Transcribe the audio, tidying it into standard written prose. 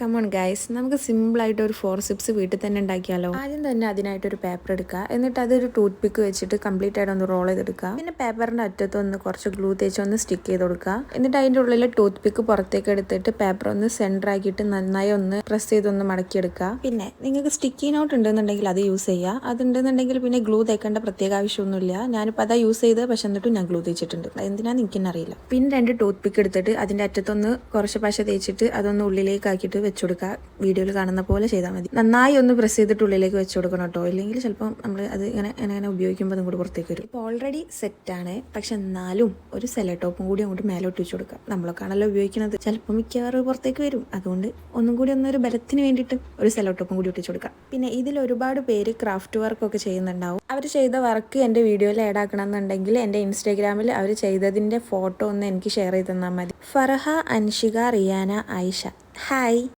Come on guys, നമുക്ക് സിമ്പിളായിട്ട് ഒരു ഫോർസിപ്സ് വീട്ടിൽ തന്നെ ഉണ്ടാക്കിയാലോ. ആദ്യം തന്നെ അതിനായിട്ടൊരു പേപ്പർ എടുക്കുക, എന്നിട്ട് അതൊരു ടൂത്ത് പിക്ക് വെച്ചിട്ട് കംപ്ലീറ്റ് ആയിട്ട് ഒന്ന് റോൾ ചെയ്തെടുക്കുക. പിന്നെ പേപ്പറിന്റെ അറ്റത്ത് ഒന്ന് കുറച്ച് ഗ്ലൂ തേച്ച് ഒന്ന് സ്റ്റിക്ക് ചെയ്ത് കൊടുക്കുക. എന്നിട്ട് അതിൻ്റെ ഉള്ളിൽ ടൂത്ത് പിക്ക് പുറത്തേക്ക് എടുത്തിട്ട് പേപ്പർ ഒന്ന് സെൻറ്റർ ആക്കിയിട്ട് നന്നായി ഒന്ന് പ്രസ് ചെയ്തൊന്ന് മടക്കിയെടുക്കുക. പിന്നെ നിങ്ങൾക്ക് സ്റ്റിക്കി നോട്ട് ഉണ്ടെന്നുണ്ടെങ്കിൽ അത് യൂസ് ചെയ്യുക. അതുണ്ടെന്നുണ്ടെങ്കിൽ പിന്നെ ഗ്ലൂ തേക്കേണ്ട പ്രത്യേക ആവശ്യമൊന്നുമില്ല. ഞാനിപ്പോൾ അതാ യൂസ് ചെയ്ത്, പക്ഷെ എന്നിട്ടും ഞാൻ ഗ്ലൂ തേച്ചിട്ടുണ്ട്. എന്തിനാന്ന് എനിക്കെന്നറിയില്ല. പിന്നെ 2 ടൂത്ത് പിക്ക് എടുത്തിട്ട് അതിൻ്റെ അറ്റത്തൊന്ന് കുറച്ച് പശ തേച്ചിട്ട് അതൊന്ന് ഉള്ളിലേക്ക് ആക്കിയിട്ട് വെച്ചു കൊടുക്കുക. വീഡിയോയിൽ കാണുന്ന പോലെ ചെയ്താൽ മതി. നന്നായി ഒന്ന് പ്രസ് ചെയ്തിട്ട് ഉള്ളിലേക്ക് വെച്ച് കൊടുക്കണം കേട്ടോ. ഇല്ലെങ്കിൽ ചിലപ്പം നമ്മൾ അത് ഇങ്ങനെ ഉപയോഗിക്കുമ്പോൾ അതും കൂടി പുറത്തേക്ക് വരും. ഇപ്പോൾ ഓൾറെഡി സെറ്റാണ്, പക്ഷെ എന്നാലും ഒരു സെല്ലോ ടോപ്പും കൂടി അങ്ങോട്ട് മേലോട്ട് വെച്ച് കൊടുക്കാം. നമ്മളൊക്കെയാണല്ലോ ഉപയോഗിക്കുന്നത്, ചിലപ്പോൾ മിക്കവാറും പുറത്തേക്ക് വരും. അതുകൊണ്ട് ഒന്നും കൂടി ഒന്നൊരു ബലത്തിന് വേണ്ടിയിട്ട് ഒരു സെല്ലോ ടോപ്പും കൂടി ഒട്ടിച്ചു കൊടുക്കാം. പിന്നെ ഇതിൽ ഒരുപാട് പേര് ക്രാഫ്റ്റ് വർക്കൊക്കെ ചെയ്യുന്നുണ്ടാവും. അവർ ചെയ്ത വർക്ക് എൻ്റെ വീഡിയോയിൽ ആഡ് ആക്കണം എന്നുണ്ടെങ്കിൽ എൻ്റെ ഇൻസ്റ്റാഗ്രാമിൽ അവർ ചെയ്തതിൻ്റെ ഫോട്ടോ ഒന്ന് എനിക്ക് ഷെയർ ചെയ്ത് തന്നാൽ മതി. ഫർഹ, അൻഷിക, റിയാന, ആയിഷ. ഹായ്.